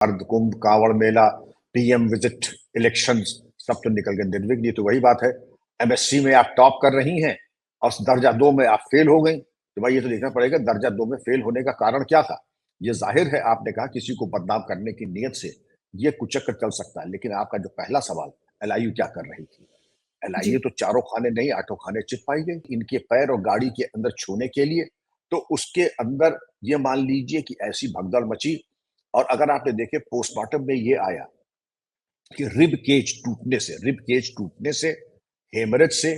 अर्ध कुंभ, कांवड़ मेला, PM visit, elections, सब तो निकल गए निर्विघ्न। तो वही बात है, एमएससी में आप टॉप कर रही हैं और दर्जा 2 में आप फेल हो गई। तो भाई ये तो देखना पड़ेगा दर्जा 2 में फेल होने का कारण क्या था। ये जाहिर है आपने कहा किसी को बदनाम करने की नीयत से ये कुचक्र चल सकता है, लेकिन आपका जो पहला सवाल, एलआईयू क्या कर रही थी? एलआईयू जी। तो चारों खाने नहीं, आठों खाने चित पाई गई इनके पैर और गाड़ी के अंदर छूने के लिए। तो उसके अंदर ये मान लीजिए कि ऐसी भगदड़ मची। और अगर आपने देखे पोस्टमार्टम में ये आया कि रिब केज टूटने से, हेमरेज से,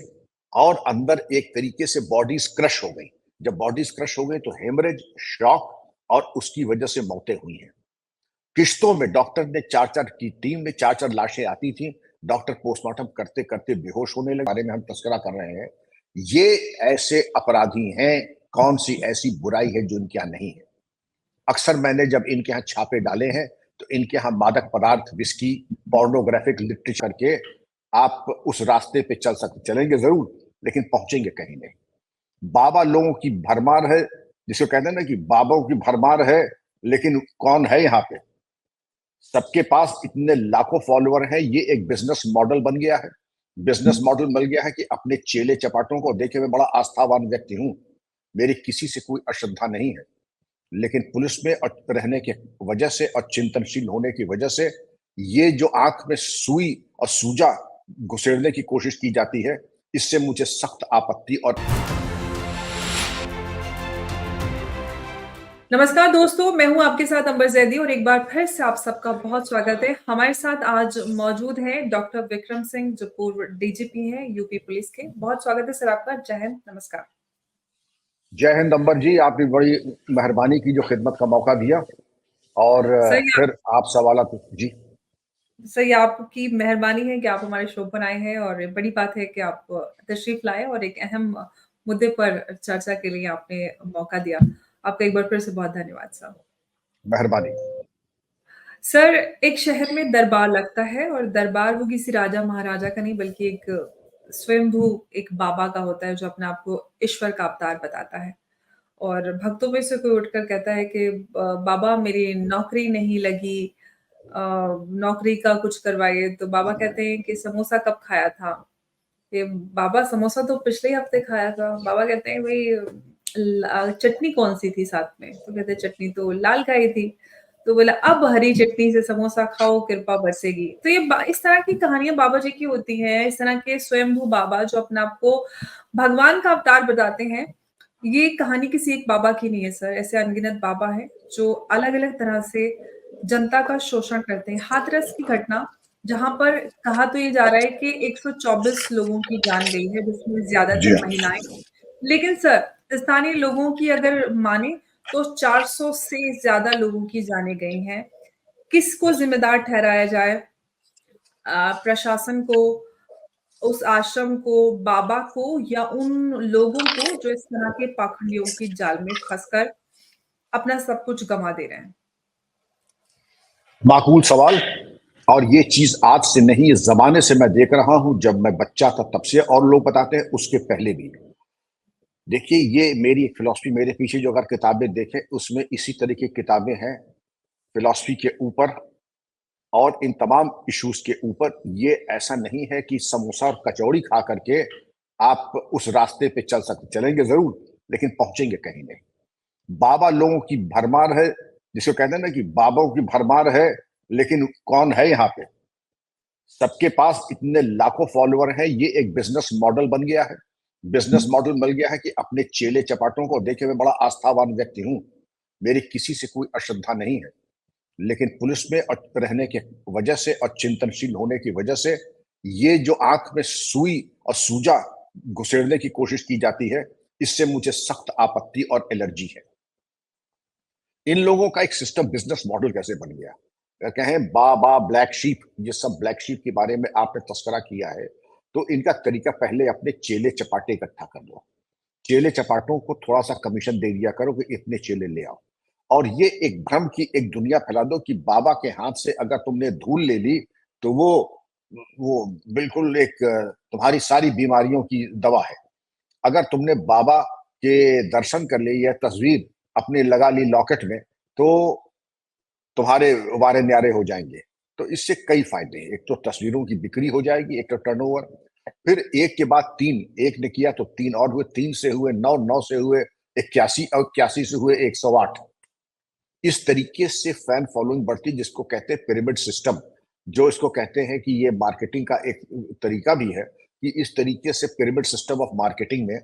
और अंदर एक तरीके से बॉडीज क्रश हो गई। जब बॉडीज क्रश हो गई तो हेमरेज, शॉक, और उसकी वजह से मौतें हुई हैं। किश्तों में डॉक्टर ने चार चार की टीम में चार चार लाशें आती थी। डॉक्टर पोस्टमार्टम करते करते बेहोश होने लगे। बारे में हम तस्करा कर रहे हैं। ये ऐसे अपराधी हैं, कौन सी ऐसी बुराई है जो इनके यहाँ नहीं है। अक्सर मैंने जब इनके यहाँ छापे डाले हैं तो इनके यहाँ मादक पदार्थ, विस्की, पोर्नोग्राफिक लिटरेचर के आप उस रास्ते पे चलेंगे जरूर, लेकिन पहुंचेंगे कहीं नहीं। बाबा लोगों की भरमार है, जिसको कहते हैं ना कि बाबाओं की भरमार है, लेकिन कौन है यहाँ पे? सबके पास इतने लाखों फॉलोअर हैं। ये एक बिजनेस मॉडल बन गया है। बिजनेस मॉडल बन गया है कि अपने चेले चपाटों को देखे, मैं बड़ा आस्थावान व्यक्ति हूं, मेरी किसी से कोई अश्रद्धा नहीं है, लेकिन पुलिस में रहने की वजह से और चिंतनशील होने की वजह से ये जो आंख में सुई और सूजा घुसेड़ने की कोशिश की जाती है, इससे मुझे सख्त आपत्ति और नमस्कार दोस्तों, मैं हूं आपके साथ अंबर जैदी और एक बार फिर से आप सबका बहुत स्वागत है। हमारे साथ आज मौजूद हैं डॉक्टर विक्रम सिंह, जो पूर्व डीजीपी हैं यूपी पुलिस के। बहुत स्वागत है सर आपका। जय हिंद, नमस्कार। जय हिंद अंबर जी, आपकी बड़ी मेहरबानी की जो खिदमत का मौका दिया। और सर फिर आप सवाल जी। सही आपकी मेहरबानी है कि आप हमारे शो पर आए हैं और बड़ी बात है कि आप तशरीफ लाए और एक अहम मुद्दे पर चर्चा के लिए आपने मौका दिया। आपका एक बार फिर से बहुत धन्यवाद सर। मेहरबानी। सर, एक शहर में दरबार लगता है और दरबार वो किसी राजा महाराजा का नहीं बल्कि एक स्वयंभू एक बाबा का होता है जो अपने आप को ईश्वर का अवतार बताता है। और भक्तों में से कोई उठकर कहता है कि बाबा मेरी नौकरी नहीं लगी, नौकरी का कुछ करवाइए। तो बाबा कहते हैं कि समोसा कब खाया था? कि बाबा समोसा तो पिछले हफ्ते खाया था। बाबा कहते हैं भई चटनी कौन-सी थी साथ में? तो कहते हैं चटनी तो लाल खाई थी। तो बोला अब हरी चटनी से समोसा खाओ कृपा बरसेगी। तो ये इस तरह की कहानियाँ बाबा जी की होती हैं। इस तरह के स्वयंभू बाबा जो अपने आप को भगवान का अवतार बताते हैं। ये कहानी किसी एक बाबा की नहीं है सर, ऐसे अनगिनत बाबा हैं जो अलग-अलग तरह से जनता का शोषण करते हैं। हाथरस की घटना जहाँ पर कहा तो ये जा रहा है कि 124 लोगों की जान गई है, जिसमें जी ज़्यादातर हाँ। महिलाएँ। लेकिन सर, स्थानीय लोगों की अगर माने तो 400 से ज़्यादा लोगों की जानें गई हैं। किसको ज़िम्मेदार ठहराया जाए? प्रशासन को, उस आश्रम को, बाबा को या उन लोगों को जो इस तरह के पाखंडियों की जाल में फँसकर अपना सब कुछ गँवा दे रहे हैं? माकूल सवाल। और ये चीज आज से नहीं, इस जमाने से मैं देख रहा हूं, जब मैं बच्चा था तब से, और लोग बताते हैं उसके पहले भी। देखिए, ये मेरी एक फिलॉसफी, मेरे पीछे जो अगर किताबें देखें उसमें इसी तरह की किताबें हैं फिलॉसफी के ऊपर और इन तमाम इश्यूज के ऊपर। ये ऐसा नहीं है कि समोसा और कचौड़ी खा करके आप उस रास्ते पे चलेंगे जरूर, लेकिन पहुंचेंगे कहीं नहीं। बाबा लोगों की भरमार है, जिसको कहते हैं ना कि बाबाओं की भरमार है, लेकिन कौन है यहाँ पे? सबके पास इतने लाखों फॉलोअर हैं। ये एक बिजनेस मॉडल बन गया है। बिजनेस मॉडल बन गया है कि अपने चेले चपाटों को देखे, मैं बड़ा आस्थावान व्यक्ति हूं, मेरी किसी से कोई अश्रद्धा नहीं है, लेकिन पुलिस में रहने की वजह से और चिंतनशील होने की वजह से ये जो आंख में सुई और सूजा घुसेड़ने की कोशिश की जाती है, इससे मुझे सख्त आपत्ति और एलर्जी है। इन लोगों का एक सिस्टम, बिजनेस मॉडल कैसे बन गया? कहें बाबा ब्लैक शीप, ये सब ब्लैक शीप के बारे में आपने तस्करा किया है, तो इनका तरीका पहले अपने चेले चपाटे इकट्ठा कर लो। चेले चपाटों को थोड़ा सा कमीशन दे दिया करो कि इतने चेले ले आओ, और ये एक भ्रम की एक दुनिया फैला दो कि बाबा के हाथ से अगर तुमने धूल ले ली तो वो बिल्कुल एक तुम्हारी सारी बीमारियों की दवा है। अगर तुमने बाबा के दर्शन कर लिए या तस्वीर अपने लगा ली लॉकेट में, तो तुम्हारे उबारे न्यारे हो जाएंगे। तो इससे कई फायदे हैं, एक तो तस्वीरों की बिक्री हो जाएगी, एक तो टर्नओवर, फिर एक के बाद तीन, एक ने किया तो तीन और हुए, तीन से हुए नौ, नौ से हुए 81 और 81 से हुए 108। इस तरीके से फैन फॉलोइंग बढ़ती, जिसको कहते हैं पिरामिड सिस्टम, जो इसको कहते हैं कि ये मार्केटिंग का एक तरीका भी है कि इस तरीके से पिरामिड सिस्टम ऑफ मार्केटिंग में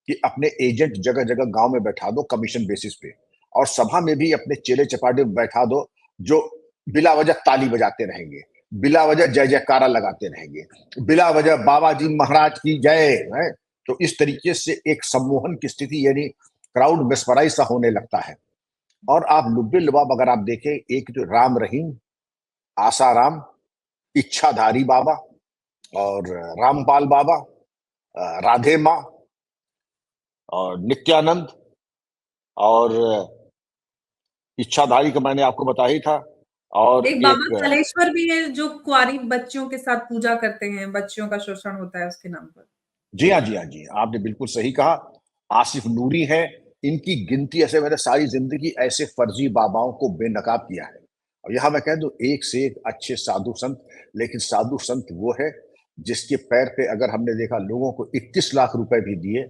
कि अपने एजेंट जगह जगह गांव में बैठा दो कमीशन बेसिस पे, और सभा में भी अपने चेले चपाटे बैठा दो जो बिला वजह ताली बजाते रहेंगे, बिला वजह जय जयकारा लगाते रहेंगे, बिला वजह बाबा जी महाराज की जय है। तो इस तरीके से एक सम्मोहन की स्थिति यानी क्राउड मेस्मराइज सा होने लगता है। और आप लुब्बे लुबाब अगर आप देखें, एक तो राम रहीम, आसाराम, इच्छाधारी बाबा और रामपाल बाबा, राधे माँ और नित्यानंद और इच्छाधारी का मैंने आपको बता ही था, और एक एक बाबा कलेश्वर भी है जो कुंवारी बच्चियों के साथ पूजा करते हैं, बच्चियों का शोषण होता है उसके नाम पर। जी हाँ, जी हाँ, जी हाँ, आपने बिल्कुल सही कहा। आसिफ नूरी है, इनकी गिनती ऐसे मैंने सारी जिंदगी ऐसे फर्जी बाबाओं को बेनकाब किया है। और यहाँ मैं कह दूं, एक से एक अच्छे साधु संत, लेकिन साधु संत वो है जिसके पैर पे अगर हमने देखा लोगों को 21 लाख रुपए भी दिए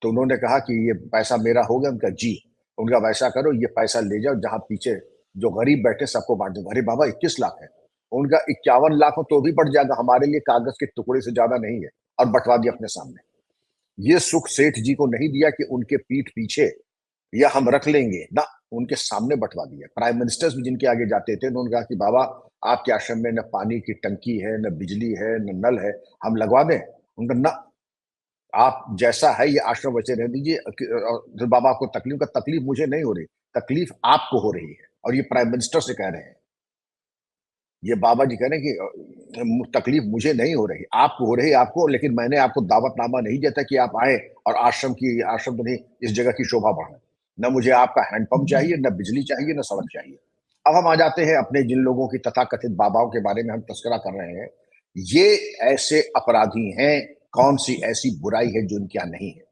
तो उन्होंने कहा कि ये पैसा मेरा हो गया, उनका जी, उनका वैसा करो, ये पैसा ले जाओ जहां पीछे जो गरीब बैठे सबको बांट दो। अरे बाबा 21 लाख है, उनका 51 लाख हो तो भी बढ़ जाएगा, हमारे लिए कागज के टुकड़े से ज्यादा नहीं है, और बंटवा दिया अपने सामने। ये सुख सेठ जी को नहीं दिया कि उनके पीठ पीछे या हम रख लेंगे ना, उनके सामने बंटवा दिया। प्राइम मिनिस्टर्स भी जिनके आगे जाते थे उन्होंने कहा कि बाबा आपके आश्रम में न पानी की टंकी है, न बिजली है, न नल है, हम लगवा दें? उनका ना, आप जैसा है ये आश्रम वैसे रह दीजिए। फिर बाबा को तकलीफ, का तकलीफ मुझे नहीं हो रही, तकलीफ आपको हो रही है, और ये प्राइम मिनिस्टर से कह रहे हैं। ये बाबा जी कह रहे हैं कि तकलीफ मुझे नहीं हो रही, आपको हो रही है आपको, लेकिन मैंने आपको दावतनामा नहीं देता कि आप आए और आश्रम तो नहीं, इस जगह की शोभा बढ़ाए। न मुझे आपका हैंडपंप चाहिए, न बिजली चाहिए, न सड़क चाहिए। अब हम आ जाते हैं अपने जिन लोगों की तथाकथित बाबाओं के बारे में हम तस्करा कर रहे हैं। ये ऐसे अपराधी हैं, कौन सी ऐसी बुराई है जो इनके यहाँ नहीं है।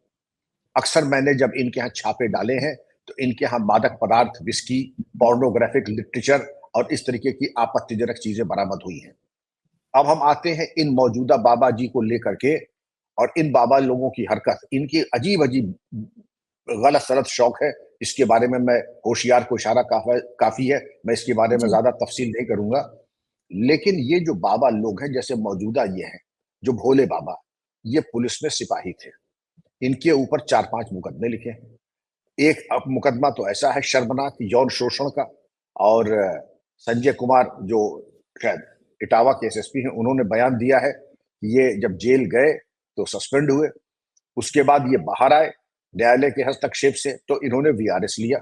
अक्सर मैंने जब इनके यहाँ छापे डाले हैं तो इनके यहाँ मादक पदार्थ, विस्की, पोर्नोग्राफिक लिटरेचर और इस तरीके की आपत्तिजनक चीजें बरामद हुई हैं। अब हम आते हैं इन मौजूदा बाबा जी को लेकर के, और इन बाबा लोगों की हरकत, इनकी अजीब अजीब गलत सलत शौक है। इसके बारे में मैं, होशियार को इशारा काफी है, मैं इसके बारे में जी। ज्यादा तफसील नहीं करूंगा। लेकिन ये जो बाबा लोग हैं, जैसे मौजूदा ये हैं जो भोले बाबा, ये पुलिस में सिपाही थे, इनके ऊपर 4-5 मुकदमे लिखे हैं। एक अब मुकदमा तो ऐसा है शर्मनाक यौन शोषण का, और संजय कुमार जो शायद इटावा के एसएसपी हैं, उन्होंने बयान दिया है कि ये जब जेल गए तो सस्पेंड हुए, उसके बाद ये बाहर आए न्यायालय के हस्तक्षेप से, तो इन्होंने वीआरएस लिया।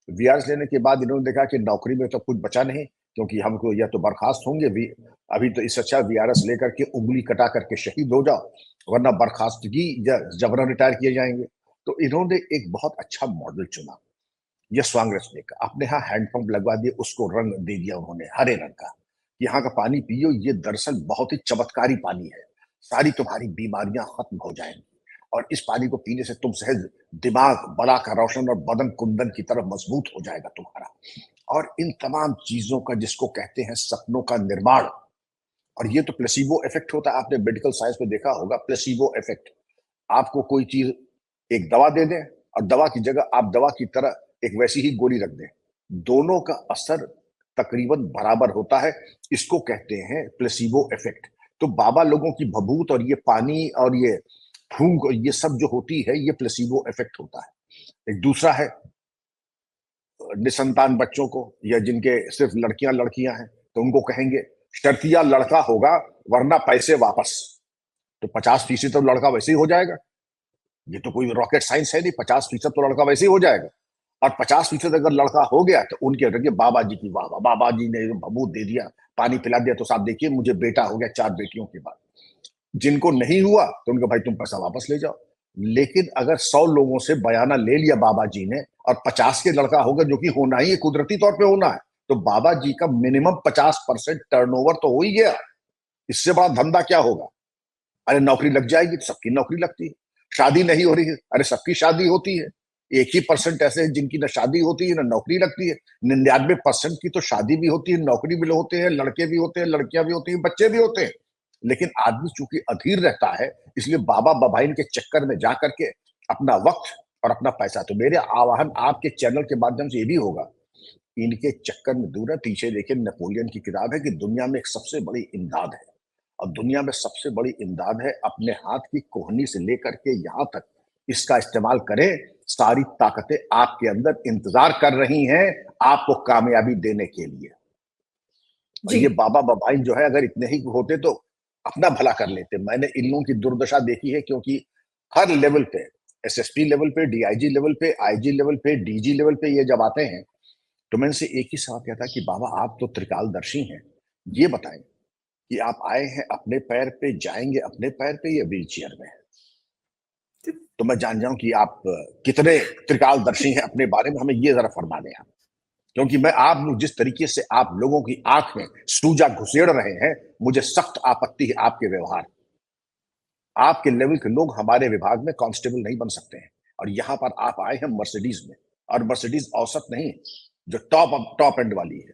वीआरएस लेने के बाद इन्होंने देखा कि नौकरी में तो कुछ बचा नहीं, क्योंकि हमको या तो बर्खास्त होंगे भी, अभी तो इससे अच्छा वीआरएस लेकर के उंगली कटा करके शहीद हो जाओ, वरना बर्खास्तगी या जबरन रिटायर किए जाएंगे। तो इन्होंने एक बहुत अच्छा मॉडल चुना, ये स्वांग रचने का, अपने यहाँ हैंडपंप लगवा दिए, उसको रंग दे दिया उन्होंने हरे रंग का। यहाँ का पानी पियो, ये दरअसल बहुत ही चमत्कारी पानी है, सारी तुम्हारी बीमारियां खत्म हो जाएंगी, और इस पानी को पीने से तुम सहज दिमाग बड़ा का रोशन और बदन कुंदन की तरफ मजबूत हो जाएगा तुम्हारा। और इन तमाम चीजों का, जिसको कहते हैं सपनों का निर्माण, और ये तो प्लेसिबो इफेक्ट होता है, आपने मेडिकल साइंस में देखा होगा प्लेसिबो इफेक्ट। आपको कोई चीज, एक दवा दे दें, और दवा की जगह आप दवा की तरह एक वैसी ही गोली रख दें, दोनों का असर तकरीबन बराबर होता है। इसको कहते हैं प्लेसिबो इफेक्ट। तो बाबा लोगों की भभूत और ये पानी और ये फूंक और ये सब जो होती है, ये प्लेसिबो इफेक्ट होता है। एक दूसरा है निसंतान बच्चों को, या जिनके सिर्फ लड़कियां लड़कियां हैं, तो उनको कहेंगे शर्तिया लड़का होगा वरना पैसे वापस। तो 50% तो लड़का वैसे ही हो जाएगा, ये तो कोई रॉकेट साइंस है नहीं, 50% तो लड़का वैसे ही हो जाएगा। और 50% अगर लड़का हो गया तो उनके रखिए बाबा जी की वाह वाह, बाबा जी ने भभूत दे दिया, पानी पिला दिया, तो साहब देखिए मुझे बेटा हो गया 4 बेटियों के बाद। जिनको नहीं हुआ तो उनको भाई तुम पैसा वापस ले जाओ। लेकिन अगर 100 लोगों से बयाना ले लिया बाबा जी ने, और 50 के लड़का होगा, जो कि होना ही है, कुदरती तौर पे होना है, तो बाबा जी का मिनिमम 50% टर्नओवर तो हो ही गया। इससे बड़ा धंधा क्या होगा? अरे नौकरी लग जाएगी तो सबकी नौकरी लगती है, शादी नहीं हो रही है, अरे सबकी शादी होती है। 1% ऐसे हैं जिनकी ना शादी होती है ना नौकरी लगती है। 99% की तो शादी भी होती है, नौकरी भी होते हैं, लड़के भी होते हैं, लड़कियां भी होती हैं, बच्चे भी होते हैं। लेकिन आदमी चूंकि अधीर रहता है, इसलिए बाबा बबाइन के चक्कर में जा करके अपना वक्त और अपना पैसा, तो मेरे आह्वान आपके चैनल के माध्यम से ये भी होगा, इनके चक्कर में दूर है। पीछे देखिए नेपोलियन की किताब है कि दुनिया में एक सबसे बड़ी इमदाद है, और दुनिया में सबसे बड़ी इमदाद है अपने हाथ की कोहनी से लेकर के यहां तक, इसका इस्तेमाल करें। सारी ताकतें आपके अंदर इंतजार कर रही हैं आपको कामयाबी देने के लिए। और ये जी। बाबा बबाइन जो है, अगर इतने ही होते तो अपना भला कर लेते। मैंने इन लोगों की दुर्दशा देखी है, क्योंकि हर लेवल पे, एसएसपी लेवल पे, डीआईजी लेवल पे, आईजी लेवल पे, डीजी लेवल पे ये जब आते हैं, तो मैं इनसे एक ही सवाल कहता कि बाबा आप तो त्रिकालदर्शी हैं, ये बताएं कि आप आए हैं अपने पैर पे, जाएंगे अपने पैर पे या व्हील चेयर में? तो मैं जान जाऊं कि आप कितने त्रिकालदर्शी हैं अपने बारे में, हमें ये जरा फरमा दें आप। क्योंकि मैं आप लोग जिस तरीके से आप लोगों की आंख में सूजा घुसेड़ रहे हैं, मुझे सख्त आपत्ति है आपके व्यवहार। आपके लेवल के लोग हमारे विभाग में कांस्टेबल नहीं बन सकते हैं, और यहां पर आप आए हैं मर्सिडीज में, और मर्सिडीज औसत नहीं, जो टॉप एंड वाली है।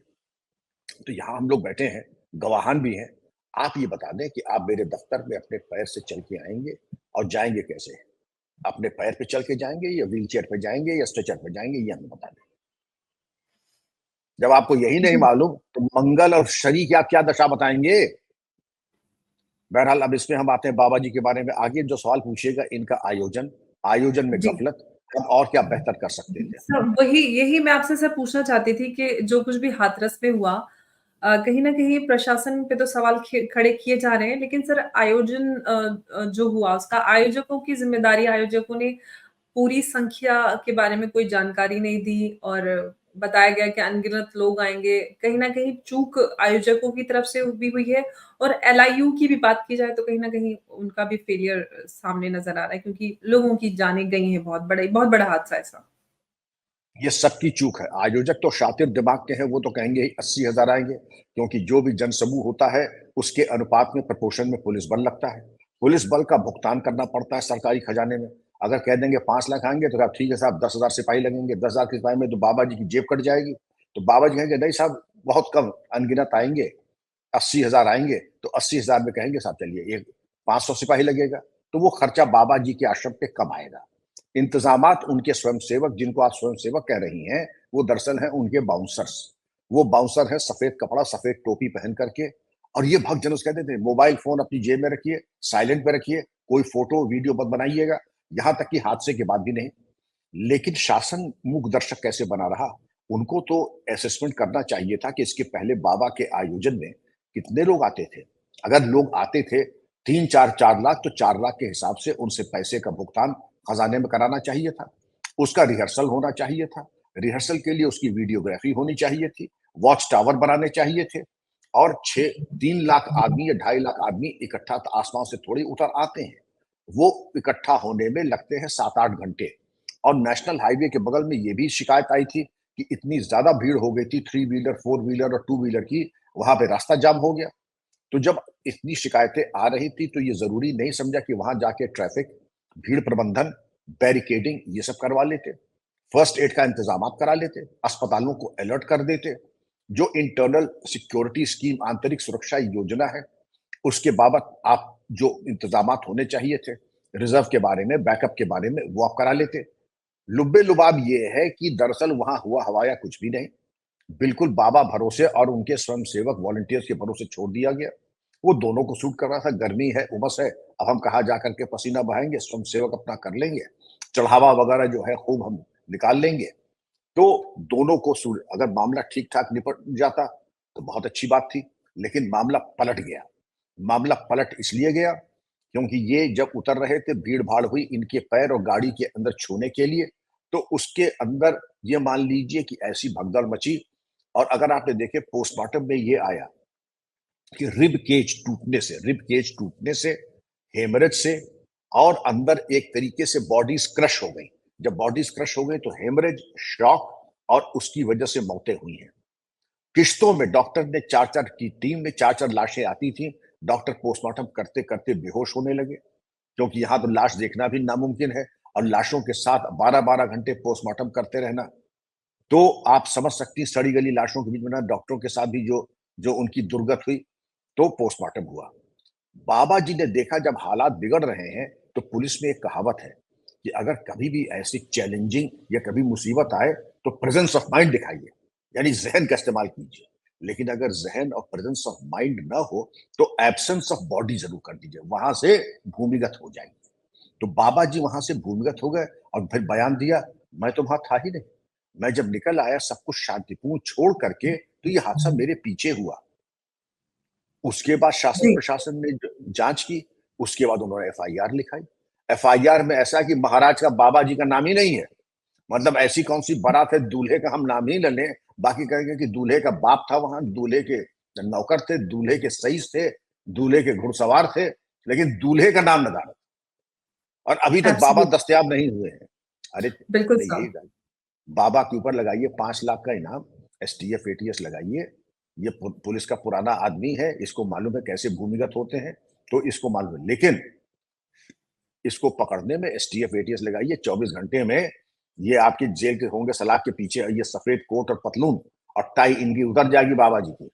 तो यहाँ हम लोग बैठे हैं, गवाहान भी हैं। आप ये बता दें कि आप मेरे दफ्तर में अपने पैर से चल के आएंगे और जाएंगे कैसे? अपने पैर पे चल के जाएंगे या व्हील चेयर पे जाएंगे या स्ट्रेचर पे जाएंगे, ये हमें बता दें। जब आपको यही नहीं जी। मालूम तो मंगल और शनि की आप क्या दशा बताएंगे? बहरहाल अब इसमें हम आते हैं बाबा जी के बारे में। आगे जो सवाल पूछिएगा, इनका आयोजन, आयोजन में जी। गफलत, हम और क्या बेहतर कर सकते थे? सर वही यही मैं आपसे सर पूछना चाहती थी कि जो कुछ भी हाथरस में हुआ कहीं न कहीं प्रशासन पे तो सवाल खड़े किए जा रहे हैं, लेकिन सर आयोजन जो हुआ उसका आयोजकों की ज़िम्मेदारी आयोजकों ने पूरी संख्या के बारे में कोई जानकारी नहीं दी और बताया गया कि अनगिनत लोग आएँगे। कहीं न कहीं चूक आयोजकों की तरफ से भी हुई है और एलआईयू की भी बात की जाए तो कहीं न कहीं उनका भी फेलियर सामने नज़र आ रहा है क्योंकि लोगों की जानें गई हैं बहुत बड़ा हादसा ऐसा। ये सबकी चूक है। आयोजक तो शातिर दिमाग के हैं, वो तो कहेंगे ही 80,000 आएंगे, क्योंकि जो भी जनसमूह होता है उसके अनुपात में प्रपोर्शन में पुलिस बल लगता है। पुलिस बल का भुगतान करना पड़ता है सरकारी खजाने में। अगर कह देंगे 5 लाख आएंगे तो ठीक है साहब, 10,000 सिपाही लगेंगे। 10,000 के सिपाही में तो बाबा जी की जेब कट जाएगी। तो बाबा जी कहेंगे नहीं साहब, बहुत कम अनगिनत आएंगे, 80,000 आएंगे। तो 80,000 में कहेंगे साहब चलिए एक 500 सिपाही लगेगा, तो वो खर्चा बाबा जी के आश्रम पे कम आएगा। इंतजामात उनके स्वयंसेवक, जिनको आप स्वयंसेवक कह रही हैं, वो दरअसल हैं उनके बाउंसर्स। वो बाउंसर है सफेद कपड़ा सफेद टोपी पहन करके, और ये भक्त जनों से कहते थे मोबाइल फोन अपनी जेब में रखिए, साइलेंट पे रखिए, कोई फोटो वीडियो मत बनाइएगा, यहां तक कि हादसे के बाद भी नहीं। लेकिन शासन मूक दर्शक कैसे बना रहा? उनको तो असेसमेंट करना चाहिए था कि इसके पहले बाबा के आयोजन में कितने लोग आते थे। अगर लोग आते थे 3 4 4 लाख, तो 4 लाख के हिसाब से उनसे पैसे का भुगतान खजाने में कराना चाहिए था। उसका रिहर्सल होना चाहिए था। रिहर्सल के लिए उसकी वीडियोग्राफी होनी चाहिए थी। वॉच टावर बनाने चाहिए थे। और 3 लाख आदमी या 2.5 लाख आदमी इकट्ठा आसमान से थोड़ी उतर आते हैं। वो इकट्ठा होने में लगते हैं 7 8 घंटे। और नेशनल हाईवे के बगल में ये भी शिकायत आई थी कि इतनी ज्यादा भीड़ हो गई थी, 3 व्हीलर 4 व्हीलर और 2 व्हीलर की, वहां पे रास्ता जाम हो गया। तो जब इतनी शिकायतें आ रही थी तो ये जरूरी नहीं समझा कि वहां जाके ट्रैफिक, भीड़ प्रबंधन, बैरिकेडिंग ये सब करवा लेते, फर्स्ट एड का इंतजाम करा लेते, अस्पतालों को अलर्ट कर देते। जो इंटरनल सिक्योरिटी स्कीम, आंतरिक सुरक्षा योजना है, उसके बाबत आप जो इंतजाम होने चाहिए थे, रिजर्व के बारे में, बैकअप के बारे में, वो आप करा लेते। लुब्बे लुबाब ये है कि दरअसल वहां हुआ हवाया कुछ भी नहीं, बिल्कुल बाबा भरोसे और उनके स्वयंसेवक वॉलंटियर्स के भरोसे छोड़ दिया गया। वो दोनों को सूट कर रहा था। गर्मी है, उमस है, अब हम कहाँ जाकर के पसीना बहाएंगे, स्वयंसेवक अपना कर लेंगे, चढ़ावा वगैरह जो है खूब हम निकाल लेंगे। तो दोनों को सूट, अगर मामला ठीक ठाक निपट जाता तो बहुत अच्छी बात थी। लेकिन मामला पलट गया। मामला पलट इसलिए गया क्योंकि ये जब उतर रहे थे, भीड़ भाड़ हुई इनके पैर और गाड़ी के अंदर छूने के लिए, तो उसके अंदर ये मान लीजिए कि ऐसी भगदड़ मची। और अगर आपने देखे पोस्टमार्टम में ये आया कि रिब केज टूटने से, हेमरेज से, और अंदर एक तरीके से बॉडीज क्रश हो गई। जब बॉडीज क्रश हो गई तो हेमरेज, शॉक, और उसकी वजह से मौतें हुई हैं। किश्तों में डॉक्टर ने 4 4 की टीम में 4 4 लाशें आती थी। डॉक्टर पोस्टमार्टम करते करते बेहोश होने लगे, क्योंकि यहां तो लाश देखना भी नामुमकिन है। और लाशों के साथ 12-12 घंटे पोस्टमार्टम करते रहना, तो आप समझ सकती हैं सड़ी गली लाशों के बीच में ना डॉक्टरों के साथ भी जो जो उनकी दुर्गत हुई, तो पोस्टमार्टम हुआ। बाबा जी ने देखा जब हालात बिगड़ रहे हैं, तो पुलिस में एक कहावत है कि अगर कभी भी ऐसी चैलेंजिंग या कभी मुसीबत आए, तो प्रेजेंस ऑफ माइंड दिखाइए, यानी ज़हन का इस्तेमाल कीजिए। लेकिन अगर ज़हन और प्रेजेंस ऑफ माइंड ना हो, तो एब्सेंस ऑफ बॉडी ज़रूर कर दीजिए, वहाँ से भूमिगत हो जाएँगे। तो बाबा जी वहाँ से भूमिगत हो गए और फिर बयान दिया, मैं तो वहाँ था ही नहीं। मैं जब निकल आया सब कुछ शांतिपूर्ण छोड़ करके, तो ये हादसा मेरे पीछे हुआ। उसके बाद शासन जी। प्रशासन ने जांच की, उसके बाद उन्होंने एफआईआर लिखाई। एफआईआर में ऐसा है कि महाराज का बाबा जी का नाम ही नहीं है। मतलब ऐसी कौन-सी बारात है, दूल्हे का हम नाम ही ना लें, बाकी कहेंगे कि दूल्हे का बाप था वहाँ, दूल्हे के नौकर थे, दूल्हे के सईस थे, दूल्हे के घुड़सवार थे, लेकिन दूल्हे का नाम नदारद और अभी तक बाबा एब्सोल्यूट दस्तयाब नहीं हुए हैं। अरे! बिल्कुल मैंने यही साहब। कहा, बाबा के ऊपर लगाइए 5 लाख का इनाम, एसटीएफ, एटीएस लगाइए। ये पुलिस का पुराना आदमी है, इसको मालूम है कैसे भूमिगत होते हैं, तो इसको मालूम है। लेकिन इसको पकड़ने में एसटीएफ, एटीएस लगाइए 24 घंटे में ये आपकी जेल के होंगे सलाख के पीछे ये सफेद कोट और पतलून और टाई इनकी उतर जाएगी बाबा जी की।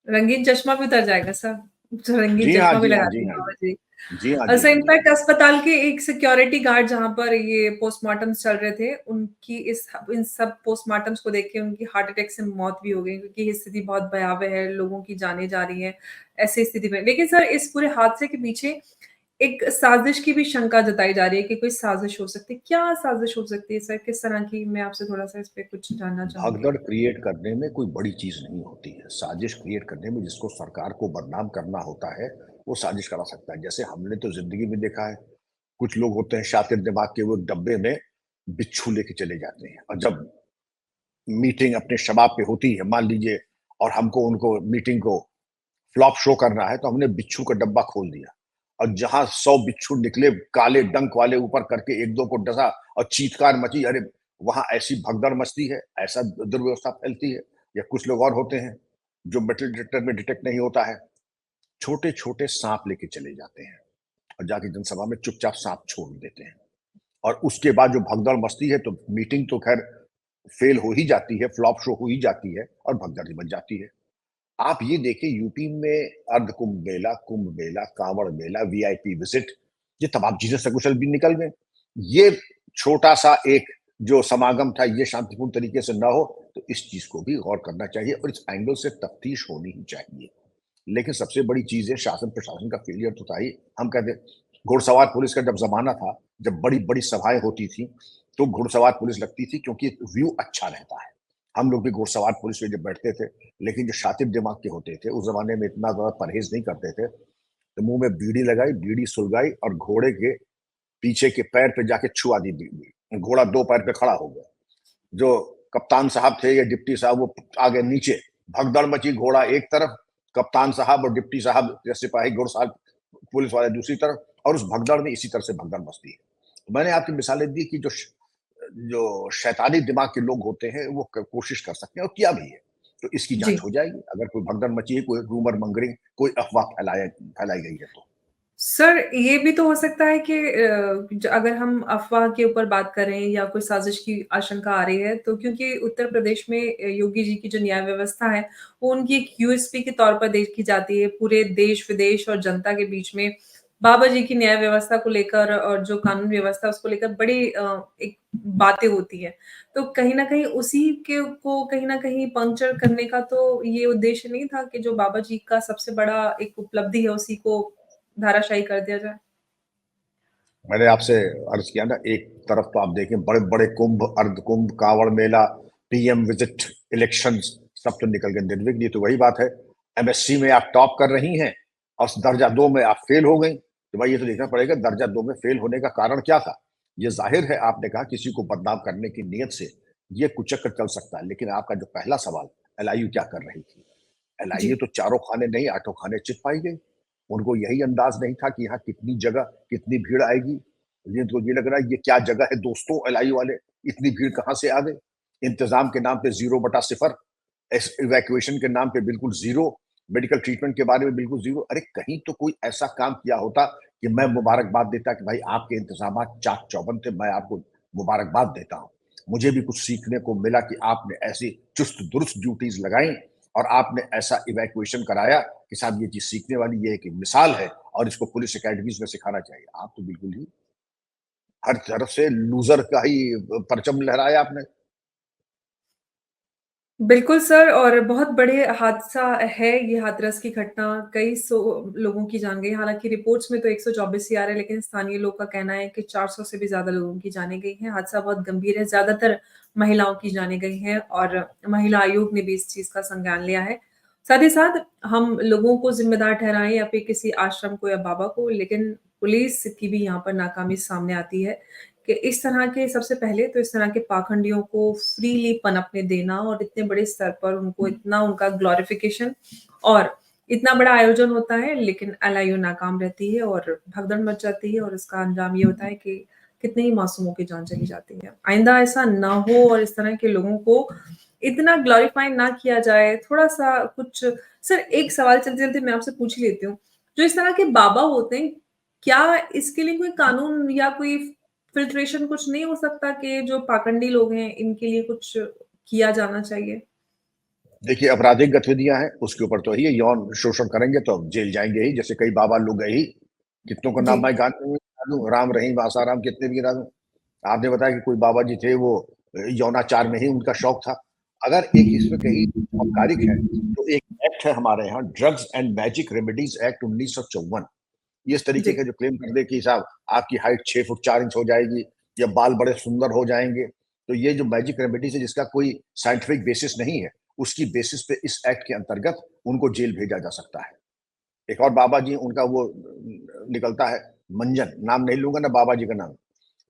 रंगीन चश्मा भी उतर जाएगा सर। तो रंगीन जी हाँ, चश्मा भी जी हाँ, लगा जी देंगे हाँ, बाबा जी। जी। जी हाँ, जी सर हाँ, जी हाँ। इनफैक्ट अस्पताल के एक सिक्योरिटी गार्ड जहाँ पर ये पोस्टमार्टम्स चल रहे थे, उनकी इस इन सब पोस्टमार्टम्स को देख के उनकी हार्ट अटैक से मौत भी हो गई क्योंकि ये स्थिति बहुत भयावह है, लोगों की जानें जा रही हैं, ऐसी स्थिति में। लेकिन सर इस पूरे हादसे के पीछे एक साज़िश की भी शंका जताई जा रही है कि कोई साज़िश हो सकती है। क्या साज़िश हो सकती है सर? किस तरह की? मैं आपसे थोड़ा-सा इस पे कुछ जानना चाहूँगी। भगदड़ क्रिएट करने में कोई बड़ी चीज़ नहीं होती है। साजिश क्रिएट करने में जिसको सरकार को बदनाम करना होता है, वो साजिश करा सकता है। जैसे हमने तो ज़िंदगी में देखा है, कुछ लोग होते हैं शातिर दिमाग के, वो एक डब्बे में बिच्छू लेके चले जाते हैं और जब मीटिंग अपने शबाब पे होती है, मान लीजिए और हमको उनको मीटिंग को फ्लॉप शो करना है, तो हमने बिच्छू का डब्बा खोल दिया और जहाँ 100 बिच्छू निकले, काले डंक वाले ऊपर करके 1-2 को डसा और चीत्कार मची। अरे! वहाँ ऐसी भगदड़ मचती है, ऐसा दुर्व्यवस्था फैलती है। या कुछ लोग और होते हैं, जो मेटल डिटेक्टर में डिटेक्ट नहीं होता है, छोटे-छोटे साँप लेके चले जाते हैं और जाके जनसभा में चुपचाप साँप छोड़ देते हैं और उसके बाद जो भगदड़ मचती है, तो मीटिंग तो खैर फेल हो ही जाती है, फ्लॉप शो हो ही जाती है और भगदड़ ही मच जाती है। आप ये देखिए यूपी में अर्ध कुंभ मेला, कांवड़ मेला, वीआईपी विजिट, ये तमाम चीजें सकुशल भी निकल गए। ये छोटा-सा एक जो समागम था, ये शांतिपूर्ण तरीके से ना हो, तो इस चीज़ को भी गौर करना चाहिए और इस एंगल से तफ्तीश होनी ही चाहिए। लेकिन सबसे बड़ी चीज़ है शासन प्रशासन का फेलियर तो था ही। हम कहते हैं घुड़सवार पुलिस का जब ज़माना था, जब बड़ी-बड़ी सभाएँ होती थी, तो घुड़सवार पुलिस लगती थी क्योंकि व्यू अच्छा रहता है। हम लोग भी घुड़सवार पुलिस में जब बैठते थे, लेकिन जो शातिर दिमाग के होते थे, उस ज़माने में इतना ज़्यादा परहेज़ नहीं करते थे। तो मुँह में बीड़ी लगाई, बीड़ी सुलगाई और घोड़े के पीछे के पैर पे जाके छुआ दी बीड़ी। घोड़ा 2 पैर पे खड़ा हो गया। जो कप्तान साहब थे या डिप्टी साहब वो आ गए नीचे, भगदड़ मची, घोड़ा एक तरफ, कप्तान साहब और डिप्टी साहब या सिपाही घुड़सवार पुलिस वाले दूसरी तरफ और उस भगदड़ में इसी तरह से भगदड़ मचती है। मैंने आपकी मिसालें दी कि जो शैतानी दिमाग के लोग होते हैं वो कोशिश कर सकते हैं और किया भी है। तो इसकी जी। जांच हो जाएगी। अगर कोई भगदड़ मची है, कोई रूमर मॉन्गरिंग, कोई अफवाह फैलाई गई है तो। सर, ये भी तो हो सकता है कि अगर हम अफ़वाह के ऊपर बात करें या कोई साज़िश की आशंका आ रही है, तो क्योंकि उत्तर प्रदेश में योगी जी की जो न्याय व्यवस्था है, वो उनकी एक यूएसपी के तौर पर देखी जाती है। पूरे देश-विदेश और जनता के बीच में बाबा जी की न्याय व्यवस्था को लेकर और जो कानून व्यवस्था है, उसको लेकर बड़ी एक बातें होती हैं। तो कहीं न कहीं उसी के को कहीं न कहीं पंक्चर करने का तो ये उद्देश्य नहीं था कि जो बाबा जी का सबसे बड़ा एक उपलब्धि है, उसी को धाराशायी कर दिया जाए। मैंने आपसे अर्ज किया ना, एक तरफ तो आप देखें बड़े-बड़े कुंभ, अर्ध कुंभ, कांवड़ मेला, पीएम विजिट, इलेक्शंस सब तो निकल गए निर्विघ्न। ये तो वही बात है, एमएससी में आप टॉप कर रही हैं और दर्जा 2 में आप फेल हो गई। तो भाई ये तो देखना पड़ेगा दर्जा 2 में फेल होने का कारण क्या था? ये ज़ाहिर है आपने कहा किसी को बदनाम करने की नीयत से ये कुचक्र चल सकता है। लेकिन आपका जो पहला सवाल, एलआईयू क्या कर रही थी? एलआईयू जी, तो चारों खाने नहीं, आठों खाने चित पाई गई। उनको यही अंदाज नहीं था कि यहाँ कितनी जगह, कितनी भीड़ आएगी। ये तो ये लग रहा है ये क्या जगह है दोस्तों, एलआईयू वाले, इतनी भीड़ कहाँ से आ गई? इंतजाम के नाम पे 0/0, इवैक्यूएशन के नाम पे बिल्कुल 0 मेडिकल ट्रीटमेंट के बारे में बिल्कुल ज़ीरो। अरे कहीं तो कोई ऐसा काम किया होता कि मैं मुबारकबाद देता कि भाई आपके इंतज़ामात चाक-चौबंद थे, मैं आपको मुबारकबाद देता हूँ। मुझे भी कुछ सीखने को मिला कि आपने ऐसी चुस्त-दुरुस्त ड्यूटीज़ लगाई और आपने ऐसा इवैक्यूएशन कराया कि साहब ये चीज़ सीखने वाली, ये एक मिसाल है और इसको पुलिस अकेडमीज़ में सिखाना चाहिए। आप तो बिल्कुल ही हर तरफ से लूज़र का ही परचम लहराया आपने। बिल्कुल सर और बहुत बड़े हादसा है ये हाथरस की घटना, कई सौ लोगों की जान गई। हालाँकि रिपोर्ट्स में तो 124 ही आ रहा है, लेकिन स्थानीय लोग का कहना है कि 400 से भी ज़्यादा लोगों की जानें गई हैं। हादसा बहुत गंभीर है, ज़्यादातर महिलाओं की जानें गई हैं और महिला आयोग ने भी इस चीज़ का संज्ञान लिया है। साथ ही साथ हम लोगों को ज़िम्मेदार ठहराएँ या फिर किसी आश्रम को या बाबा को, लेकिन पुलिस की भी यहाँ पर नाकामी सामने आती है कि इस तरह के सबसे पहले तो इस तरह के पाखंडियों को फ्रीली पनपने देना और इतने बड़े स्तर पर उनको इतना उनका ग्लोरिफिकेशन और इतना बड़ा आयोजन होता है, लेकिन एलआईयू नाकाम रहती है और भगदड़ मच जाती है और इसका अंजाम ये होता है कि कितने ही मासूमों की जान चली जाती है। आइंदा ऐसा ना हो और इस तरह के लोगों को इतना ग्लोरीफाई ना किया जाए, थोड़ा-सा कुछ सर एक सवाल चलते-चलते मैं आपसे पूछ ही लेती हूँ। जो इस तरह के बाबा होते हैं, क्या इसके लिए कोई कानून या कोई फ़िल्ट्रेशन कुछ नहीं हो सकता कि जो पाखंडी लोग हैं, इनके लिए कुछ किया जाना चाहिए? देखिए, आपराधिक गतिविधियाँ हैं, उसके ऊपर तो ही यौन शोषण करेंगे तो अब जेल जाएँगे ही, जैसे कई बाबा लोग गए ही। कितनों का जी। नाम मैं गिना दूँ, राम, रहीम, आसाराम कितने भी गिना दूँ। आपने बताया कि कोई बाबा जी थे वो यौनाचार में ही उनका शौक था। अगर एक इसमें कहीं चमत्कारिक है, तो एक एक्ट है हमारे यहाँ drugs and magic remedies act 1954। ये इस तरीके जी, का जो क्लेम कर दे कि साहब आपकी हाइट 6 फुट 4 इंच हो जाएगी या बाल बड़े सुंदर हो जाएँगे। तो ये जो मैजिक रेमेडीज़ है जिसका कोई साइंटिफिक बेसिस नहीं है, उसकी बेसिस पे इस एक्ट के अंतर्गत उनको जेल भेजा जा सकता है। एक और बाबा जी उनका वो निकलता है मंजन, नाम नहीं लूँगा ना बाबा जी का नाम।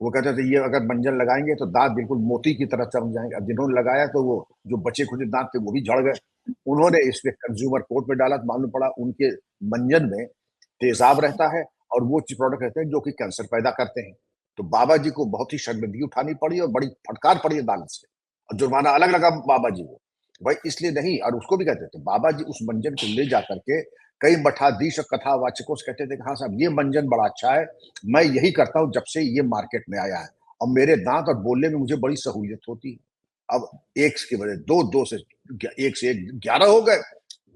वो कहते थे ये अगर मंजन लगाएँगे तो दाँत बिल्कुल मोती की तरह चमक जाएँगे। अब जिन्होंने लगाया तो वो जो बचे-खुचे दाँत थे वो भी झड़ गए। उन्होंने इस पे कंज्यूमर कोर्ट में डाला तो मालूम पड़ा उनके मंजन में तेज़ाब रहता है और वो प्रोडक्ट रहते हैं जो कि कैंसर पैदा करते हैं। तो बाबा जी को बहुत ही शर्मिंदगी उठानी पड़ी और बड़ी फटकार पड़ी अदालत से और जुर्माना अलग लगा बाबा जी को। भाई इसलिए नहीं और उसको भी कहते थे बाबा जी उस मंजन को ले जा करके कई मठाधीश और कथावाचकों से कहते थे कि हाँ साहब ये मंजन बड़ा अच्छा है, मैं यही करता हूँ जब से ये मार्केट में आया है और मेरे दाँत और बोलने में मुझे बड़ी सहूलियत होती है। अब 1 की बजाय 2, 2 से 1 से 1 11 हो गए।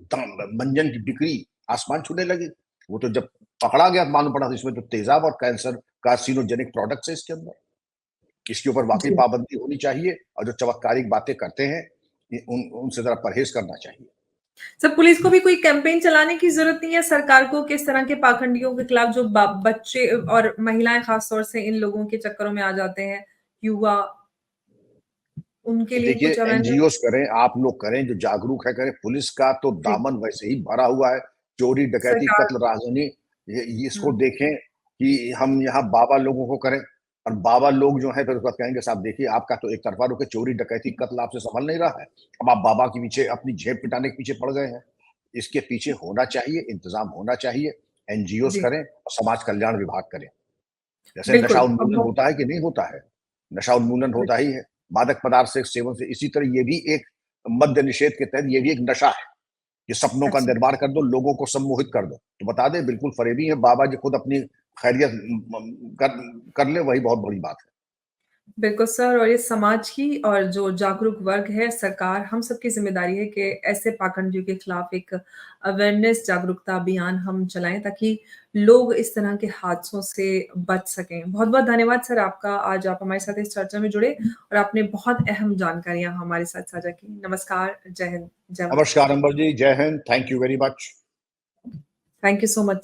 दाम मंजन की बिक्री आसमान छूने लगी। वो तो जब पकड़ा गया तो मालूम पड़ा कि इसमें तो तेज़ाब और कैंसर कार्सिनोजेनिक प्रोडक्ट्स है इसके अंदर। इसके ऊपर वाक़ई जी। पाबंदी होनी चाहिए और जो चमत्कारिक बातें करते हैं, ये उनसे ज़रा परहेज़ करना चाहिए। सर पुलिस को भी कोई कैंपेन चलाने की ज़रूरत नहीं है सरकार को कि इस तरह के पाखंडियों के खिलाफ जो ब बच्चे और महिलाएँ ख़ास तौर से इन लोगों के चक्करों में आ जाते हैं, युवा, उनके लिए देखिए कुछ अवेयरनेस एनजीओज़ करें, आप लोग करें, जो जागरूक है करें, पुलिस का तो जी, दामन वैसे ही भरा हुआ है। चोरी, डकैती, सरकार कत्ल, राजधानी ये इसको हुँ, देखें कि हम यहाँ बाबा लोगों को करें और बाबा लोग जो हैं फिर उसके बाद कहेंगे साहब देखिए आपका तो एक तरफ़ा रुके चोरी, डकैती, कत्ल आपसे संभल नहीं रहा है। अब आप बाबा के पीछे अपनी जेब पिटाने के पीछे पड़ गए हैं। इसके पीछे होना चाहिए, इंतज़ाम होना चाहिए, एनजीओज़ जी, करें और समाज कल्याण विभाग करे। जैसे नशा बिल्कुल उन्मूलन होता है कि नहीं होता है? नशा उन्मूलन होता ही है। मादक पदार्थ से सेवन से इसी तरह ये भी एक मद्य निषेध के तहत ये भी एक नशा है। ये सपनों का अच्छा। निर्माण कर दो, लोगों को सम्मोहित कर दो। तो बता दें बिल्कुल फ़रेबी है, बाबा जी खुद अपनी खैरियत कर कर लें वही बहुत बड़ी बात है। बिल्कुल सर और ये समाज की और जो जागरूक वर्ग है, सरकार, हम सबकी ज़िम्मेदारी है कि ऐसे पाखंडियों के खिलाफ एक अवेयरनेस जागरूकता अभियान हम चलाएँ ताकि लोग इस तरह के हादसों से बच सकें। बहुत-बहुत धन्यवाद सर आपका, आज आप हमारे साथ इस चर्चा में जुड़े और आपने बहुत अहम जानकारियाँ हमारे साथ साझा की। नमस्कार, जय हिंद, जय भारत। नमस्कार अंबर जी, जय Hind, thank you very much. Thank you so much.